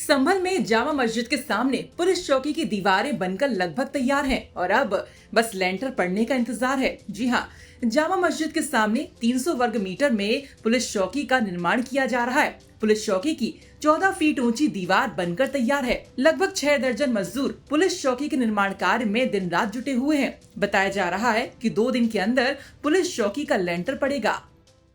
संभल में जामा मस्जिद के सामने पुलिस चौकी की दीवारें बनकर लगभग तैयार हैं और अब बस लेंटर पड़ने का इंतजार है। जी हाँ, जामा मस्जिद के सामने 300 वर्ग मीटर में पुलिस चौकी का निर्माण किया जा रहा है। पुलिस चौकी की 14 फीट ऊंची दीवार बनकर तैयार है। लगभग 6 दर्जन मजदूर पुलिस चौकी के निर्माण कार्य में दिन रात जुटे हुए हैं। बताया जा रहा है कि 2 दिन के अंदर पुलिस चौकी का लेंटर पड़ेगा।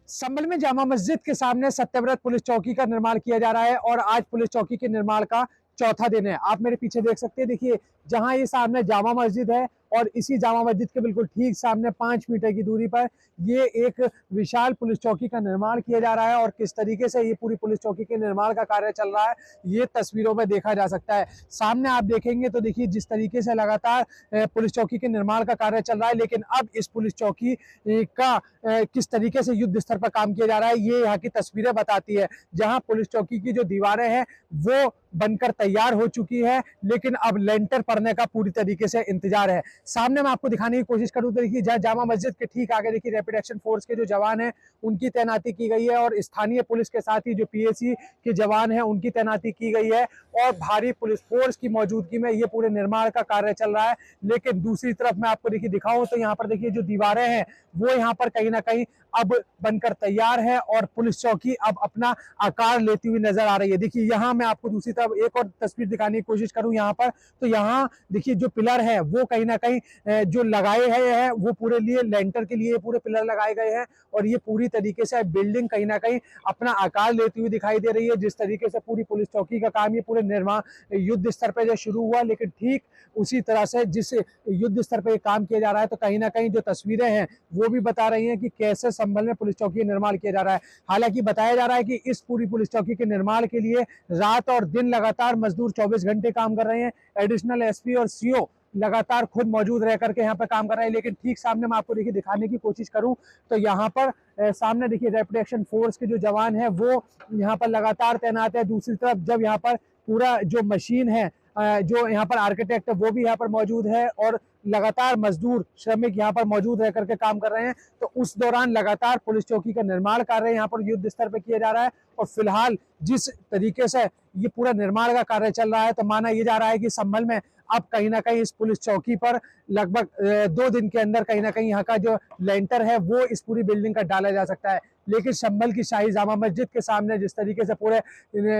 संभल में जामा मस्जिद के सामने सत्यव्रत पुलिस चौकी का निर्माण किया जा रहा है और आज पुलिस चौकी के निर्माण का चौथा दिन है। आप मेरे पीछे देख सकते हैं, देखिए जहां ये सामने जामा मस्जिद है और इसी जामा मस्जिद के बिल्कुल ठीक सामने 5 मीटर की दूरी पर ये एक विशाल पुलिस चौकी का निर्माण किया जा रहा है। और किस तरीके से ये पूरी पुलिस चौकी के निर्माण का कार्य चल रहा है ये तस्वीरों में देखा जा सकता है। सामने आप देखेंगे तो देखिए जिस तरीके से लगातार पुलिस चौकी के निर्माण का कार्य चल रहा है, लेकिन अब इस पुलिस चौकी का किस तरीके से युद्ध स्तर पर काम किया जा रहा है ये यहाँ की तस्वीरें बताती है। जहाँ पुलिस चौकी की जो दीवारें हैं वो बनकर तैयार हो चुकी है, लेकिन अब लेंटर पड़ने का पूरी तरीके से इंतजार है। सामने मैं आपको दिखाने की कोशिश करूं तो देखिए जामा मस्जिद के ठीक आगे देखिए रैपिड एक्शन फोर्स के जो जवान हैं उनकी तैनाती की गई है और स्थानीय पुलिस के साथ ही जो पीएसी के जवान हैं उनकी तैनाती की गई है और भारी पुलिस फोर्स की मौजूदगी में ये पूरे निर्माण का कार्य चल रहा है। लेकिन दूसरी तरफ मैं आपको देखिए दिखाऊं तो यहाँ पर देखिए जो दीवारें हैं वो यहाँ पर कहीं ना कहीं अब बनकर तैयार है और पुलिस चौकी अब अपना आकार लेती हुई नजर आ रही है। देखिए यहाँ मैं आपको दूसरी तरफ एक और तस्वीर दिखाने की कोशिश करूं यहाँ पर तो यहाँ देखिए जो पिलर है वो कहीं ना कहीं जो लगाए हैं वो पूरे लिए लेंटर के लिए पूरे पिलर लगाए गए हैं और ये पूरी तरीके से बिल्डिंग कहीं ना कहीं अपना आकार लेती हुई दिखाई दे रही है। जिस तरीके से पूरी पुलिस चौकी का काम ये पूरे निर्माण युद्ध स्तर पर जो शुरू हुआ, लेकिन ठीक उसी तरह से जिस युद्ध स्तर पर काम किया जा रहा है तो कहीं ना कहीं जो तस्वीरें हैं वो भी बता रही हैं कि कैसे संभल में पुलिस चौकी का निर्माण किया जा रहा है। हालांकि बताया जा रहा है कि इस पूरी पुलिस चौकी के निर्माण के लिए रात और दिन लगातार मजदूर 24 घंटे काम कर रहे हैं। एडिशनल एसपी और सीओ लगातार खुद मौजूद रह करके यहाँ पर काम कर रहे हैं। लेकिन ठीक सामने मैं आपको देखिए दिखाने की कोशिश करूं तो यहाँ पर सामने देखिए रैपिड एक्शन फोर्स के जो जवान हैं वो यहाँ पर लगातार तैनात है। दूसरी तरफ जब यहाँ पर पूरा जो मशीन है जो यहाँ पर आर्किटेक्ट है वो भी यहाँ पर मौजूद है और लगातार मजदूर श्रमिक यहाँ पर मौजूद रह करके काम कर रहे हैं। तो उस दौरान लगातार पुलिस चौकी का निर्माण कार्य यहाँ पर युद्ध स्तर पर किया जा रहा है और फिलहाल जिस तरीके से ये पूरा निर्माण का कार्य चल रहा है तो माना यह जा रहा है कि संभल में अब कहीं ना कहीं इस पुलिस चौकी पर लगभग 2 दिन के अंदर कहीं ना कहीं यहाँ का जो लेंटर है वो इस पूरी बिल्डिंग का डाला जा सकता है। लेकिन संभल की शाही जामा मस्जिद के सामने जिस तरीके से पूरे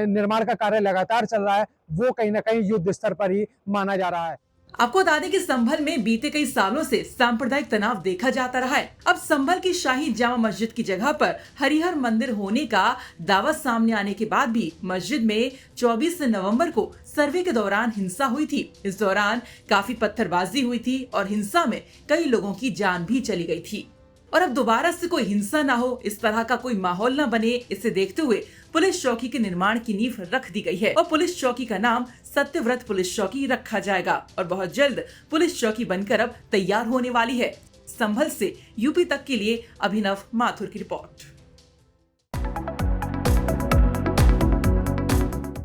निर्माण का कार्य लगातार चल रहा है वो कहीं ना कहीं युद्ध स्तर पर ही माना जा रहा है। आपको बता दें कि संभल में बीते कई सालों से सांप्रदायिक तनाव देखा जाता रहा है। अब संभल की शाही जामा मस्जिद की जगह पर हरिहर मंदिर होने का दावा सामने आने के बाद भी मस्जिद में 24 नवंबर को सर्वे के दौरान हिंसा हुई थी। इस दौरान काफी पत्थरबाजी हुई थी और हिंसा में कई लोगों की जान भी चली गई थी। और अब दोबारा से कोई हिंसा ना हो, इस तरह का कोई माहौल ना बने, इसे देखते हुए पुलिस चौकी के निर्माण की नींव रख दी गई है और पुलिस चौकी का नाम सत्यव्रत पुलिस चौकी रखा जाएगा और बहुत जल्द पुलिस चौकी बनकर अब तैयार होने वाली है। संभल से यूपी तक के लिए अभिनव माथुर की रिपोर्ट।